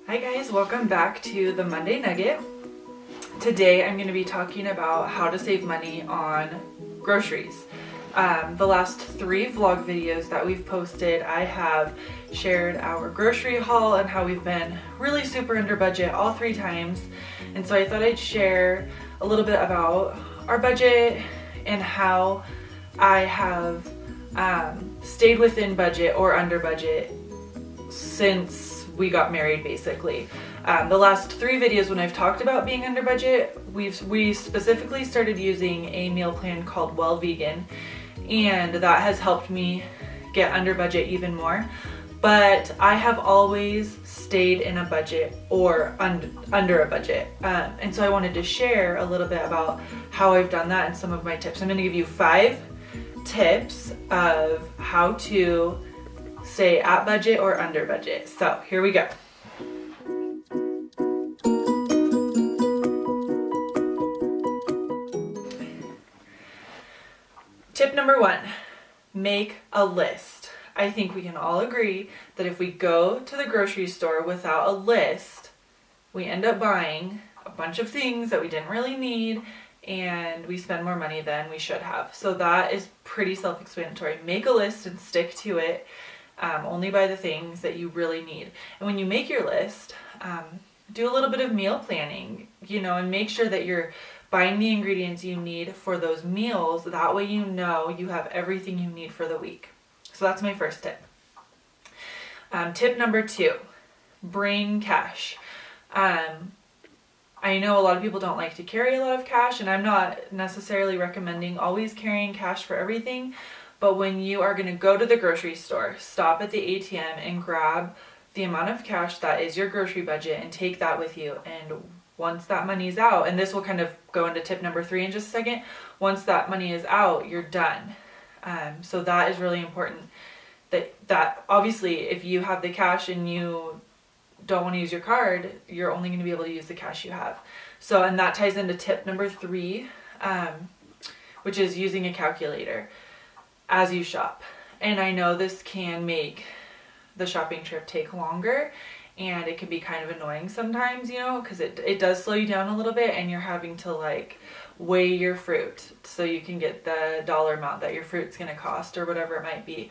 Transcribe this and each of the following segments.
Hi guys, welcome back to the Monday Nugget. Today I'm going to be talking about how to save money on groceries. The last 3 vlog videos that we've posted, I have shared our grocery haul and how we've been really super under budget all 3 times. And so I thought I'd share a little bit about our budget and how I have stayed within budget or under budget since we got married, basically. The last 3 videos when I've talked about being under budget, we specifically started using a meal plan called Well Vegan, and that has helped me get under budget even more. But I have always stayed in a budget or under a budget. And so I wanted to share a little bit about how I've done that and some of my tips. I'm going to give you 5 tips of how to stay at budget or under budget. So here we go. Tip number 1, make a list. I think we can all agree that if we go to the grocery store without a list, we end up buying a bunch of things that we didn't really need and we spend more money than we should have. So that is pretty self-explanatory. Make a list and stick to it. Only buy the things that you really need. And when you make your list, do a little bit of meal planning, and make sure that you're buying the ingredients you need for those meals. That way you know you have everything you need for the week. So that's my first tip. Tip number 2, bring cash. I know a lot of people don't like to carry a lot of cash, and I'm not necessarily recommending always carrying cash for everything. But when you are going to go to the grocery store, stop at the ATM and grab the amount of cash that is your grocery budget and take that with you. And once that money's out, and this will kind of go into tip number 3 in just a second, once that money is out, you're done. So that is really important. That obviously, if you have the cash and you don't want to use your card, you're only going to be able to use the cash you have. So, and that ties into tip number 3, which is using a calculator as you shop. And I know this can make the shopping trip take longer, and it can be kind of annoying sometimes, because it does slow you down a little bit, and you're having to weigh your fruit so you can get the dollar amount that your fruit's going to cost or whatever it might be.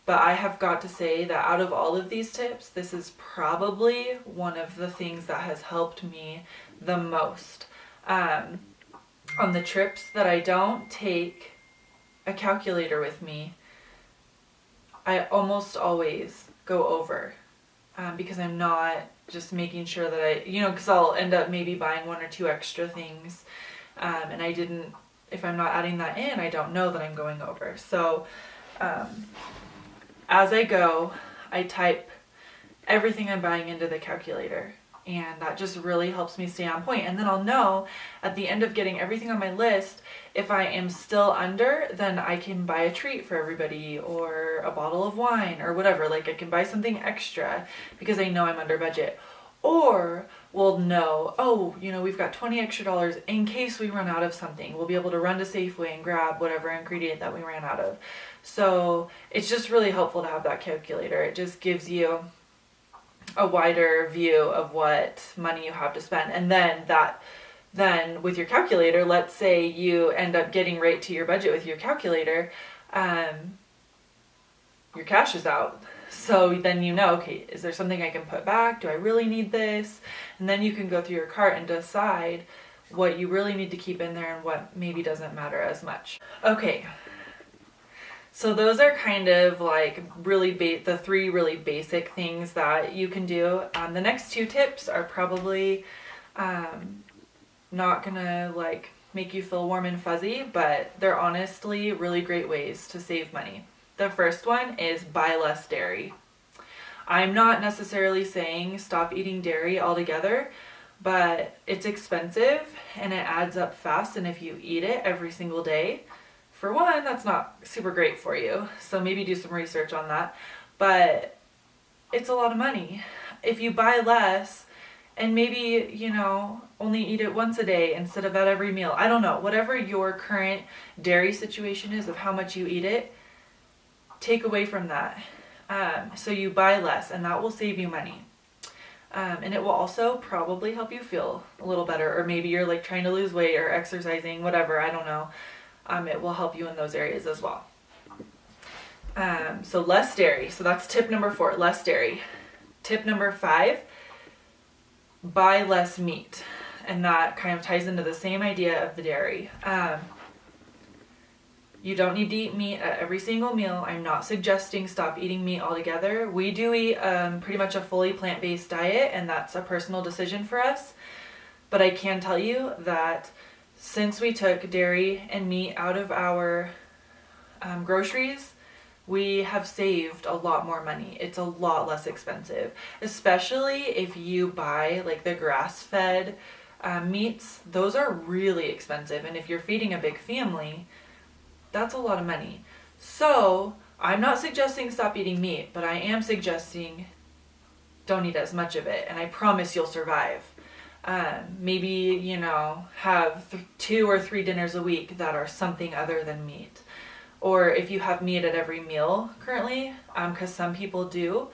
But I have got to say that out of all of these tips, this is probably one of the things that has helped me the most. On the trips that I don't take a calculator with me, I almost always go over because I'm not just making sure that because I'll end up maybe buying 1 or 2 extra things, and if I'm not adding that in, I don't know that I'm going over. So as I go, I type everything I'm buying into the calculator, and that just really helps me stay on point. And then I'll know at the end of getting everything on my list, if I am still under, then I can buy a treat for everybody or a bottle of wine or whatever. I can buy something extra because I know I'm under budget. Or we'll know, we've got $20 extra in case we run out of something. We'll be able to run to Safeway and grab whatever ingredient that we ran out of. So it's just really helpful to have that calculator. It just gives you a wider view of what money you have to spend. And then with your calculator, let's say you end up getting right to your budget with your calculator, your cash is out. So then okay, is there something I can put back? Do I really need this? And then you can go through your cart and decide what you really need to keep in there and what maybe doesn't matter as much. Okay. So those are kind of the 3 really basic things that you can do. The next 2 tips are probably not gonna make you feel warm and fuzzy, but they're honestly really great ways to save money. The first one is buy less dairy. I'm not necessarily saying stop eating dairy altogether, but it's expensive and it adds up fast, and if you eat it every single day, for one, that's not super great for you. So maybe do some research on that. But it's a lot of money. If you buy less and maybe, only eat it once a day instead of at every meal. I don't know. Whatever your current dairy situation is of how much you eat it, take away from that. So you buy less, and that will save you money. And it will also probably help you feel a little better, or maybe you're like trying to lose weight or exercising, whatever, I don't know. It will help you in those areas as well. So less dairy. So that's tip number 4, less dairy. Tip number 5, buy less meat. And that kind of ties into the same idea of the dairy. You don't need to eat meat at every single meal. I'm not suggesting stop eating meat altogether. We do eat pretty much a fully plant-based diet, and that's a personal decision for us. But I can tell you that since we took dairy and meat out of our groceries, we have saved a lot more money. It's a lot less expensive, especially if you buy like the grass-fed meats. Those are really expensive, and if you're feeding a big family, that's a lot of money. So I'm not suggesting stop eating meat, but I am suggesting don't eat as much of it, and I promise you'll survive. Maybe, you know, have 2 or 3 dinners a week that are something other than meat. Or if you have meat at every meal currently, because some people do,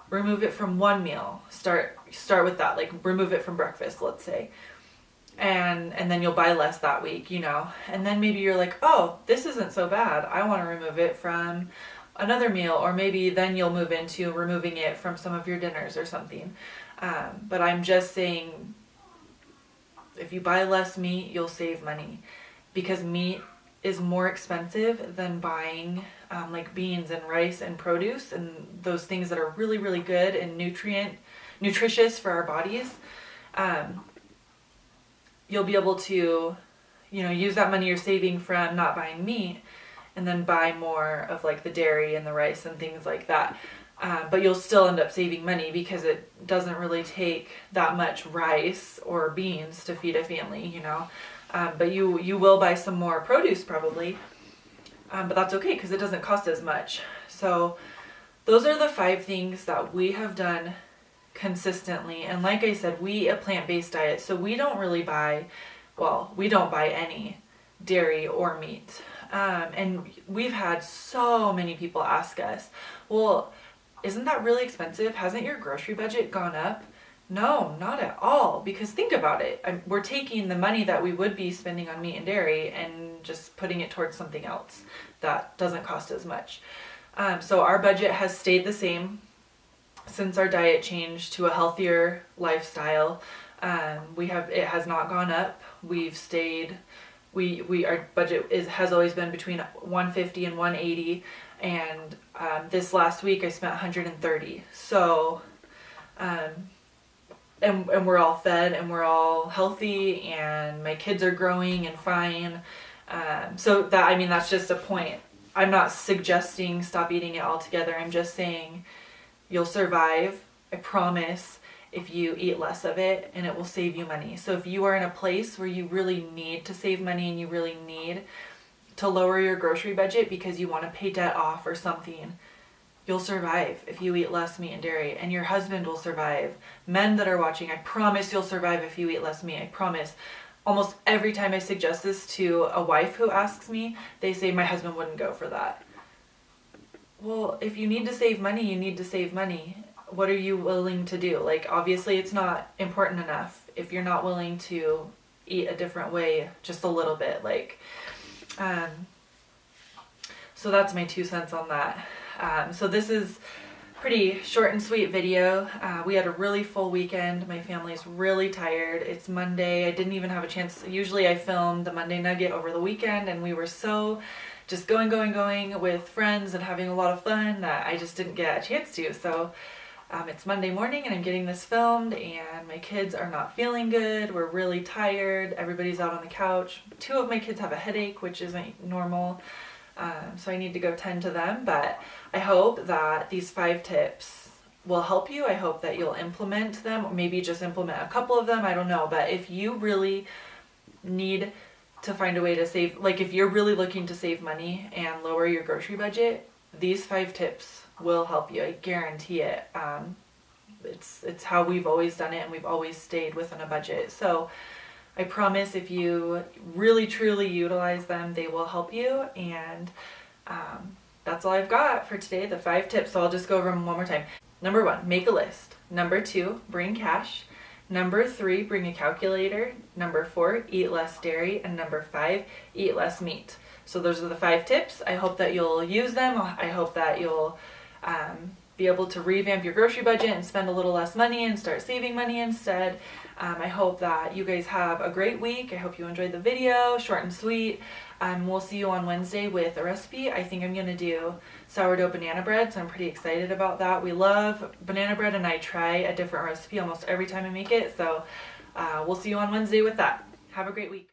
remove it from one meal. Start with that, like remove it from breakfast, let's say. And then you'll buy less that week, you know. And then maybe you're like, oh, this isn't so bad. I want to remove it from another meal. Or maybe then you'll move into removing it from some of your dinners or something. But I'm just saying, if you buy less meat, you'll save money. Because meat is more expensive than buying like beans and rice and produce and those things that are really, really good and nutritious for our bodies. You'll be able to, you know, use that money you're saving from not buying meat and then buy more of like the dairy and the rice and things like that. But you'll still end up saving money because it doesn't really take that much rice or beans to feed a family, you know. But you will buy some more produce probably, but that's okay because it doesn't cost as much. So those are the 5 things that we have done consistently. And like I said, we eat a plant-based diet, so we don't really buy, well, we don't buy any dairy or meat. And we've had so many people ask us, well, isn't that really expensive? Hasn't your grocery budget gone up? No, not at all. Because think about it. We're taking the money that we would be spending on meat and dairy and just putting it towards something else that doesn't cost as much. So our budget has stayed the same since our diet changed to a healthier lifestyle. It has not gone up. We've stayed. Our budget has always been between $150 and $180, and this last week I spent $130. So. And we're all fed and we're all healthy and my kids are growing and fine. So that's just a point. I'm not suggesting stop eating it altogether. I'm just saying you'll survive, I promise, if you eat less of it, and it will save you money. So if you are in a place where you really need to save money and you really need to lower your grocery budget because you want to pay debt off or something, you'll survive if you eat less meat and dairy, and your husband will survive. Men that are watching, I promise you'll survive if you eat less meat. I promise. Almost every time I suggest this to a wife who asks me, they say my husband wouldn't go for that. Well, if you need to save money, you need to save money. What are you willing to do? Like, obviously it's not important enough if you're not willing to eat a different way just a little bit. So that's my 2 cents on that. So this is pretty short and sweet video. We had a really full weekend. My family's really tired. It's Monday. I didn't even have a chance. Usually I film the Monday Nugget over the weekend, and we were so just going with friends and having a lot of fun that I just didn't get a chance to. So it's Monday morning and I'm getting this filmed, and my kids are not feeling good. We're really tired. Everybody's out on the couch. 2 of my kids have a headache, which isn't normal. So I need to go tend to them, but I hope that these 5 tips will help you. I hope that you'll implement them, or maybe just implement a couple of them. I don't know, but if you really need to find a way to save, like if you're really looking to save money and lower your grocery budget, these 5 tips will help you. I guarantee it. It's how we've always done it, and we've always stayed within a budget. So I promise if you really truly utilize them, they will help you. And that's all I've got for today, the 5 tips. So I'll just go over them one more time. Number 1, make a list. Number 2, bring cash. Number 3, bring a calculator. Number 4, eat less dairy. And number 5, eat less meat. So those are the 5 tips. I hope that you'll use them. I hope that you'll be able to revamp your grocery budget and spend a little less money and start saving money instead. I hope that you guys have a great week. I hope you enjoyed the video, short and sweet. We'll see you on Wednesday with a recipe. I think I'm going to do sourdough banana bread, so I'm pretty excited about that. We love banana bread, and I try a different recipe almost every time I make it. So we'll see you on Wednesday with that. Have a great week.